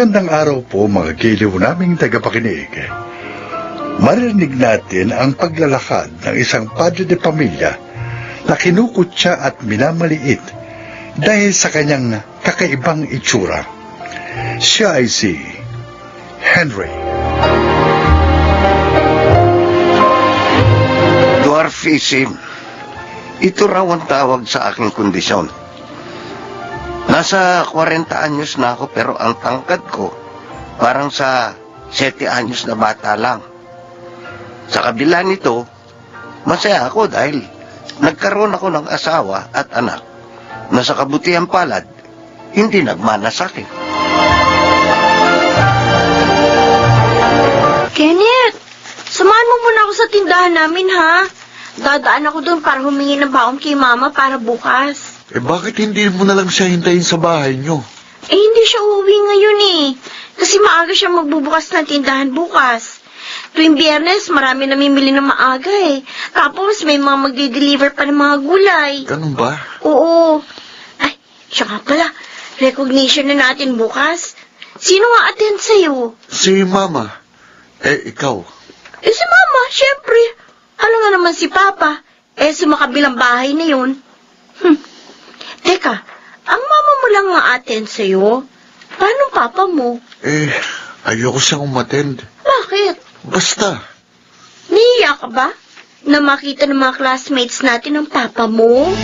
Magandang araw po mga giliw naming tagapakinig. Marinig natin ang paglalakad ng isang padre de pamilya na kinukutya at minamaliit dahil sa kanyang kakaibang itsura. Siya ay si Henry. Dwarfism. Ito raw ang tawag sa aking kondisyon. Nasa 40 anyos na ako pero ang tangkad ko parang sa 7 anyos na bata lang. Sa kabila nito, masaya ako dahil nagkaroon ako ng asawa at anak na sa kabutihan palad, hindi nagmana sa akin. Kenneth, samahan mo muna ako sa tindahan namin, ha? Dadaan ako doon para humingi ng baon kay Mama para bukas. Bakit hindi mo na lang siya hintayin sa bahay nyo? Hindi siya uuwi ngayon kasi maaga siya magbubukas ng tindahan bukas. Tuwing Biyernes, marami namimili ng maaga Tapos may mga magde-deliver pa ng mga gulay. Ganun ba? Oo. Ay, siya nga pala. Recognition na natin bukas. Sino nga attend sa'yo? Si Mama. Ikaw? Si Mama, syempre. Alam nga naman si Papa. Sa makabilang bahay na yun. Teka, ang mama mo lang nga attend sa'yo. Paano papa mo? Ayoko siyang umattend. Bakit? Basta. Niiyak ka ba? Na makita ng mga classmates natin ang papa mo?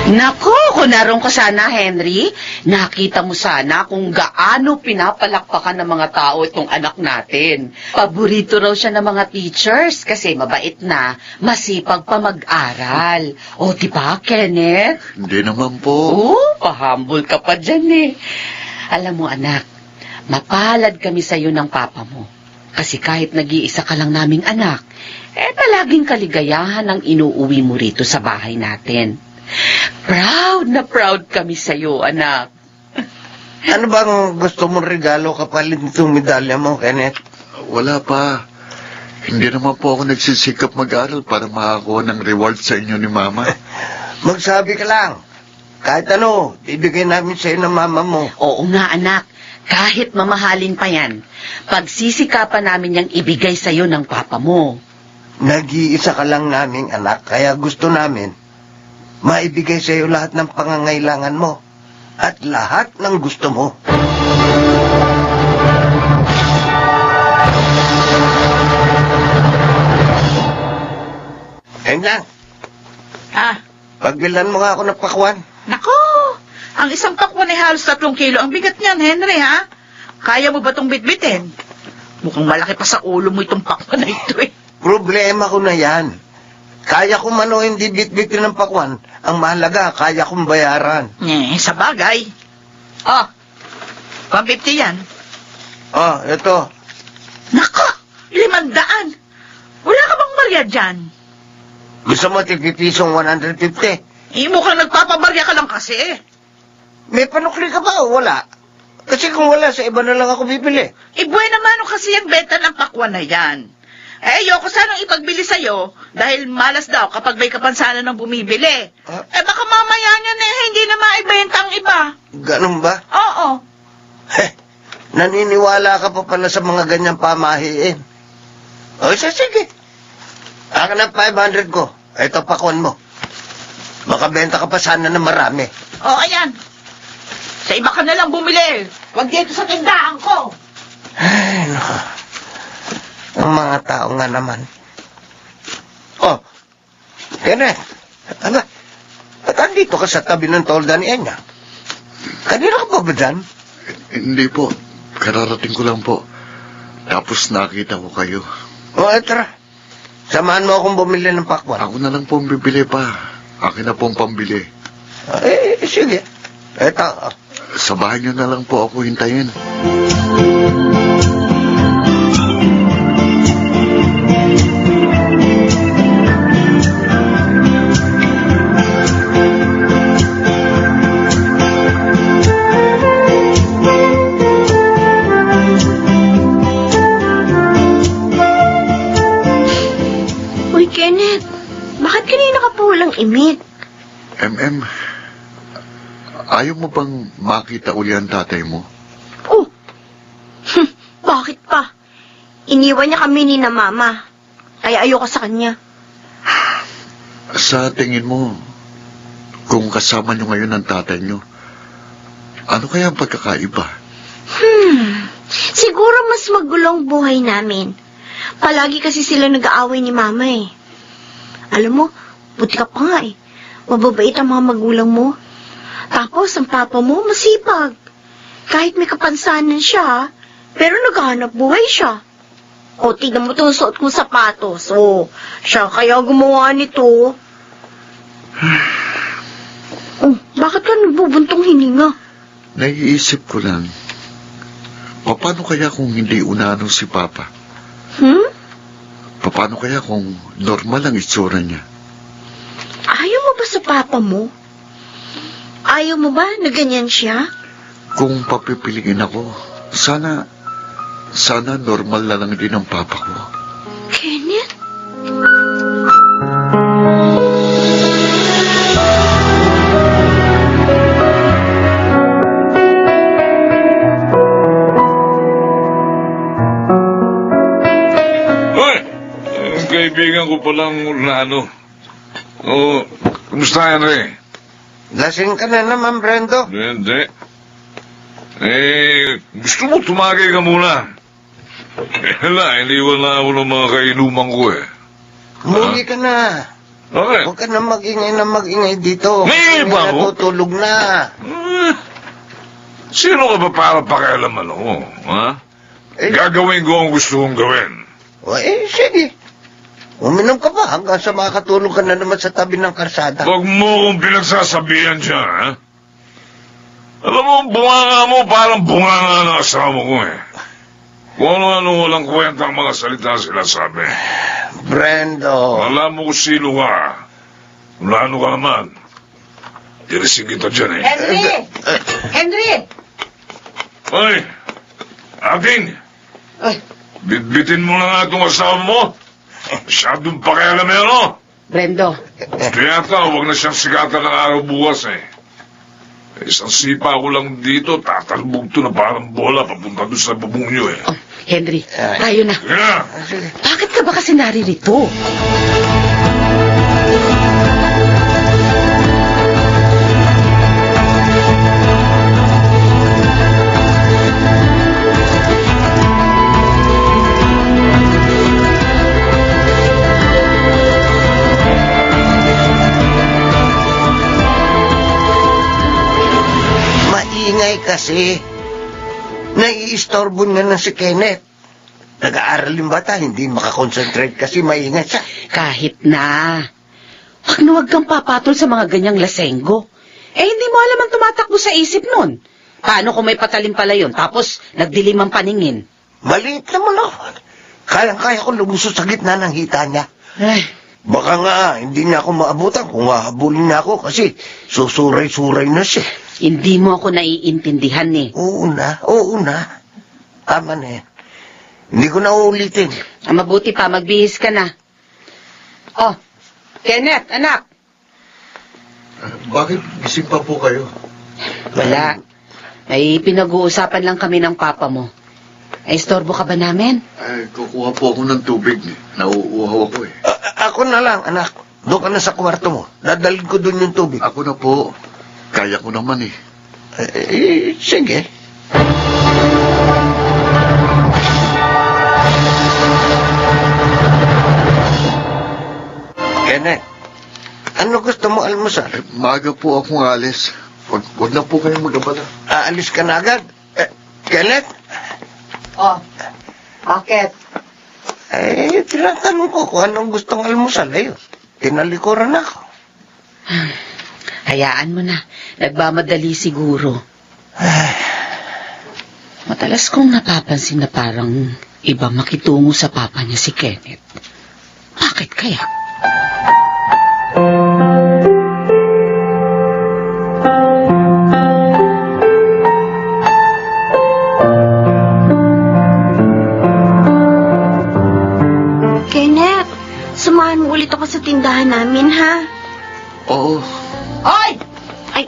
Nako, kung naroon ka sana, Henry, nakita mo sana kung gaano pinapalakpakan ng mga tao itong anak natin. Paborito raw siya ng mga teachers kasi mabait na, masipag pa mag-aral. O, diba, Kenneth? Hindi naman po. Pahambol ka pa dyan Alam mo, anak, mapalad kami sa'yo ng papa mo. Kasi kahit nag-iisa ka lang naming anak, palaging kaligayahan ang inuuwi mo rito sa bahay natin. Proud na proud kami sa'yo, anak. Ano bang gusto mong regalo kapalit nitong medalya mo, Kenneth? Wala pa. Hindi naman po ako nagsisikap mag-aral para makakuha ng reward sa inyo ni Mama. Magsabi ka lang. Kahit ano, ibigay namin sa'yo ng mama mo. Oo nga, anak. Kahit mamahalin pa yan, pagsisikapan namin yang ibigay sa'yo ng papa mo. Nag-iisa ka lang naming anak, kaya gusto namin maibigay sa'yo lahat ng pangangailangan mo at lahat ng gusto mo. Ayun lang. Pagbilan mo nga ako ng pakwan. Nako! Ang isang pakwan ay halos 3 kilo. Ang bigat niyan, Henry, ha? Kaya mo ba itong bitbitin? Mukhang malaki pa sa ulo mo itong pakwan na ito, Problema ko na yan. Kaya ko man o hindi bitbitin ng pakwan. Ang mahalaga, kaya kong bayaran. Sa bagay. 150 yan. Ito. Nako! 500! Wala ka bang barya dyan? Gusto mo tipipisong 150? Mukhang nagpapabarya ka lang kasi. May panukli ka ba o wala? Kasi kung wala, sa iba na lang ako bibili. Buwan naman kasi ang benta ng pakwan na yan. Ayoko sanang ipagbili sa'yo dahil malas daw kapag may kapansanan ng bumibili. Baka mamaya niyan hindi na maibenta ang iba. Ganun ba? Oo. Naniniwala ka pa pala sa mga ganyang pamahiin. Sige. Akin ang 500 ko. Ito pakwan mo. Makabenta ka pa sana na marami. Ayan. Sa iba ka na lang bumili. Huwag dito sa tindahan ko. Ay, nako. Ang mga tao nga naman. Kenneth. Ba't andito ka sa tabi ng tolda ni Enya? Kanina ka pa ba dyan? Hindi po. Kararating ko lang po. Tapos nakita ko kayo. Tara. Samahan mo akong bumili ng pakwan. Ako na lang po ang bibili pa. Akin na pong pambili. Sige. Eto. Sa bahay niyo na lang po ako hintayin. Kenneth, bakit kanina ka pa walang imik? Ayaw mo bang makita uli ang tatay mo? Oh, bakit pa? Iniwan niya kami ni na mama. Kaya ayoko sa kanya. Sa tingin mo, kung kasama nyo ngayon ang tatay nyo, ano kaya ang pagkakaiba? Siguro mas magulong buhay namin. Palagi kasi sila nag-aaway ni mama eh. Alam mo, buti ka pa nga eh. Mababait ang mga magulang mo. Tapos ang papa mo masipag. Kahit may kapansanan siya, pero naghahanap buhay siya. O, tignan mo itong suot kong sapatos. O, siya kaya gumawa nito. Oh, bakit ka nagbubuntong hininga? Naiisip ko lang, paano kaya kung hindi unano si Papa? Paano kaya kung normal ang itsura niya? Ayaw mo ba sa papa mo? Ayaw mo ba na ganyan siya? Kung papipiliin ako, sana normal na lang din ang Papa ko. Kenneth? Kaibigan ko palang Orlando. Oh, kumusta yan, Ray? Lasing ka na naman, Brendo. Hindi. Gusto mo tumagay ka muna? Hala, iniwan na ako ng mga kainuman ko eh. Umuwi ka na. Okay. Huwag ka na mag-ingay dito. May iba mo? Natutulog na. Sino ka ba para pakialaman ako? Ha? Gagawin ko ang gusto kong gawin. Sige. Uminom ka pa hanggang sa makatulog ka na naman sa tabi ng karsada. Huwag mo kong pinagsasabihan siya, ha? Alam mo, bunganga mo parang bunganga ng asawa ko eh. Kung ano walang kwenta ang mga salita sila sabi. Brendo. Alam mo kung sino ka. Kung ano ka naman. Tirising kita dyan eh. Henry! Ay! Ating! Bitbitin mo na nga itong asawa mo. Masyadong pakialam yan, no? Brendo, Kaya huwag na siyang sigatan ng araw bukas eh. Isang sipa ko lang dito, tatalbog to na parang bola papunta doon sa bubong niyo eh. Henry, tayo na. Sige na! Bakit ka ba kasi naririto? Maingay kasi. Naiistorbo nga na si Kenneth. Nag-aaral yung bata, hindi makakonsentrate kasi maingay siya. Kahit na. Huwag kang papatol sa mga ganyang lasenggo. Hindi mo alam ang tumatakbo sa isip nun. Paano kung may patalim pala yun, tapos nagdilim ang paningin? Maliit naman ako. Kayang-kaya ko lumusot sa gitna ng hita niya. Baka nga, hindi niya ako maabutan kung hahabulin niya ako kasi susuray-suray na siya. Hindi mo ako naiintindihan eh. Oo na. Tama na yan. Hindi ko na uulitin. Mabuti pa, magbihis ka na. Oh, Kenneth, anak. Bakit gising pa po kayo? Wala. May pinag-uusapan lang kami ng papa mo. Istorbo ka ba namin? Kukuha po ako ng tubig. Nauuhaw ako eh. Ako na lang, anak. Doon ka na sa kwarto mo. Dadalhin ko doon yung tubig. Ako na po. Kaya ko naman eh. Sige. Kenneth, ano gusto mo almusal? Maga po akong alis. Huwag na po kayong mag-abala. Aalis ka na agad? Kenneth? Oh, bakit? Tinatanong ko kung anong gustong almusal. Ayun, tinalikuran ako. Hayaan mo na. Nagmamadali siguro. Madalas kong napapansin na parang iba makitungo sa papa niya si Kenneth. Bakit kaya? Kenneth, samahan mo ulit ako sa tindahan namin, ha? Oo. Hoy! Ay,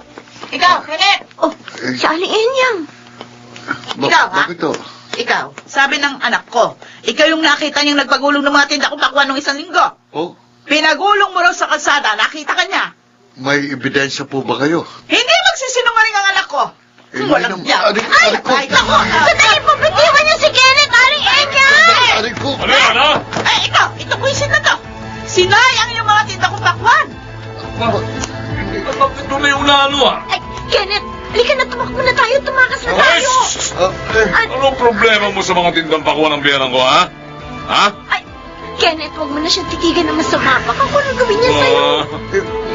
Ikaw, Kenneth! oh, si Aling Enyang. Ikaw, ha? Bakit to? Ikaw, sabi ng anak ko, ikaw yung nakita niyang nagpagulong ng mga tinda kong pakwan nung isang linggo. Oh, Pinagulong mo raw sa kalsada, nakita ka niya. may ebidensya po ba kayo? Hindi magsisinungaling ang anak ko. Eh, Walang may biyak. nam- aray ko. Ay, naku! Sandali po, bitiwan niyo si Kenneth, Aling Enyang! Aray ko! Ano yan, ha? Ito buwisit na to. Sinayang yung mga tinda kong pakwan. Bakit ito na yung lalo, ha? Ay, Kenneth, halika na, tumakbo na tayo, tumakas na Ay, tayo. shh! Ah, Anong problema mo sa mga tindang pakwan ng biyanan ko, ha? Ha? Ay, Kenneth, huwag mo na siyang titigan na masama. Baka kung ano gawin niya sa'yo.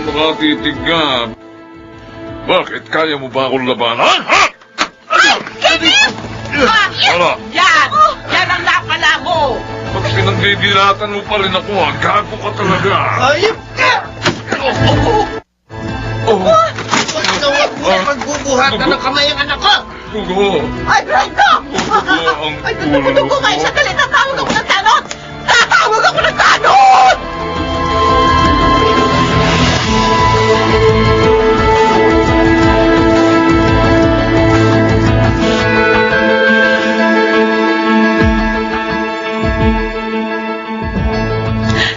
Nakatitig ka. Bakit? Kaya mo ba akong labanan? Ha? Kenneth! Ano? Yan! Yan ang napala mo! Pag pinagdidilatan mo pa rin ako, ha? Gago ka talaga. Ayop ka! Oh, Magbubuhatan ng kamay ang anak ko! dugo. Ay, Brando! Dugo ang Ay, ulo dugo ko. kayo sa galit. Tatawag ako ng tanod! Tatawag ako ng tanod!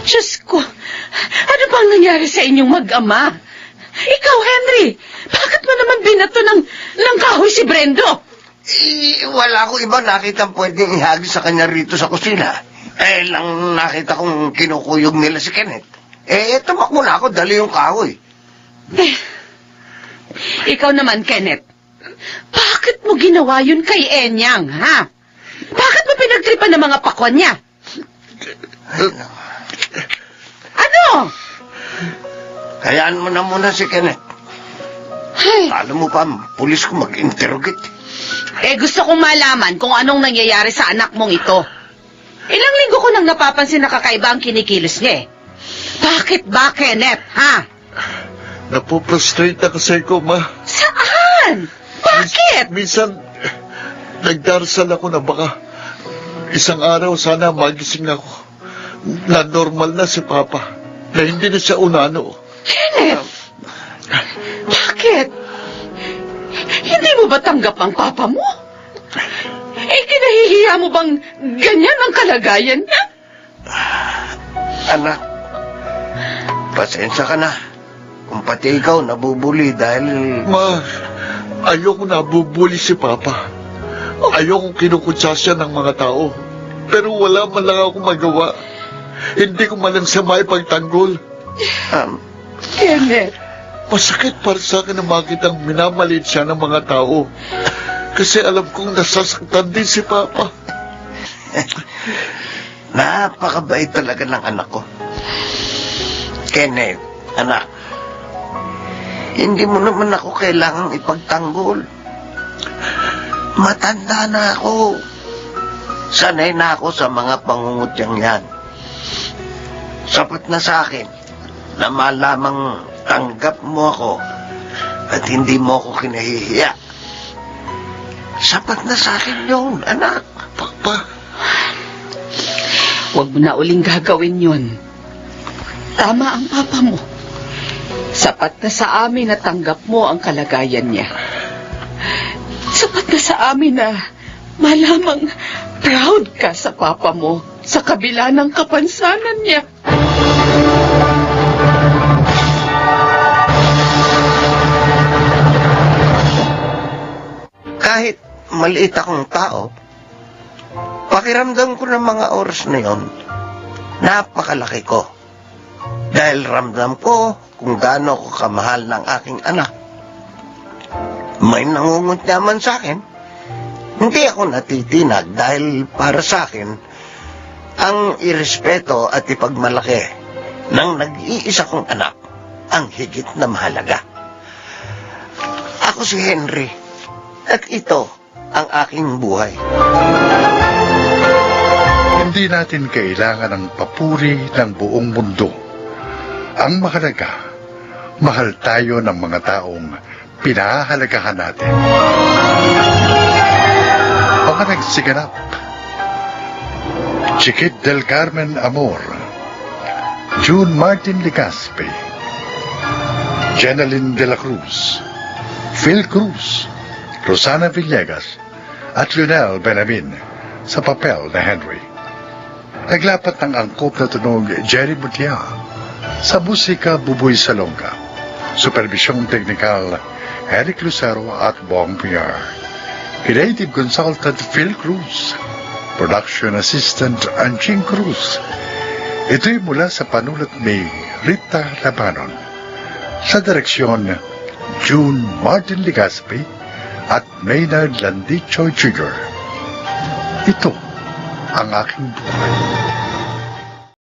Diyos ko, ano bang nangyari sa inyong mag-ama? Ikaw, Henry, bakit mo naman binato ng kahoy si Brendo? Wala akong iba nakita pwedeng ihagis sa kanya rito sa kusina. Lang nakita kong kinukuyog nila si Kenneth. Tumakbo na ako, dali yung kahoy. Ikaw naman, Kenneth, bakit mo ginawa yun kay Enyang, ha? Bakit mo pinagtripan ng mga pakwan niya? Ano? Hayaan mo na muna si Kenneth. Ay, Alam mo pa, pulis ko mag-interrogate. gusto kong malaman kung anong nangyayari sa anak mong ito. Ilang linggo ko nang napapansin na kakaiba ang kinikilos niya, eh. Bakit ba, Kenneth, ha? napuprostrate na kasi ko, ma. Saan? Bakit? Minsan, nagdarasal ako na baka isang araw sana magising ako na normal na si Papa, na hindi na siya unano. Kenneth, bakit? Hindi mo ba tanggap ang papa mo? Kinahihiya mo bang ganyan ang kalagayan niya? Anak, pasensya ka na. Kung pati ikaw nabubuli dahil... Ma, ayoko nabubuli si Papa. Ayoko kinukutsa siya ng mga tao. Pero wala man lang ako magawa. Hindi ko man lang siya maipagtanggol. Kenneth, Masakit para sa akin na makitang minamalit siya ng mga tao. Kasi alam kong nasasaktan din si Papa. Napakabait talaga ng anak ko. Kenneth, anak, hindi mo naman ako kailangang ipagtanggol. Matanda na ako. Sanay na ako sa mga pangungutyang yan. Sapat na sa akin na malamang tanggap mo ako at hindi mo ako kinahihiya. Sapat na sa akin yun, anak. Papa, huwag mo na uling gagawin yun. Tama ang papa mo. Sapat na sa amin na tanggap mo ang kalagayan niya. Sapat na sa amin na malamang proud ka sa papa mo sa kabila ng kapansanan niya. Kahit maliit akong tao, pakiramdam ko ng mga oras na yon, napakalaki ko. Dahil ramdam ko kung gaano ko kamahal ng aking anak. May nangunguntya man sa akin, hindi ako natitinag dahil para sa akin, ang irespeto at ipagmalaki ng nag-iisa kong anak ang higit na mahalaga. Ako si Henry, at ito ang aking buhay. Hindi natin kailangan ng papuri ng buong mundo. Ang mahalaga, mahal tayo ng mga taong pinahahalagahan natin. Mga nagsiganap. Chiquit del Carmen Amor, June Martin Legaspi, Jeneline de la Cruz, Phil Cruz, Rosana Villegas, at Lionel Benamin sa papel na Henry. Naglapat ng angkop na tunog Jerry Butia, sa musika Buboy Salonga, supervisyong teknikal Eric Lucero at Bong Piar, creative consultant Phil Cruz, production assistant Anching Cruz. Ito'y mula sa panulat ni Rita Labanon, sa direksyon June Martin Legaspi at Maynard Landicho Jr. Ito ang aking buhay.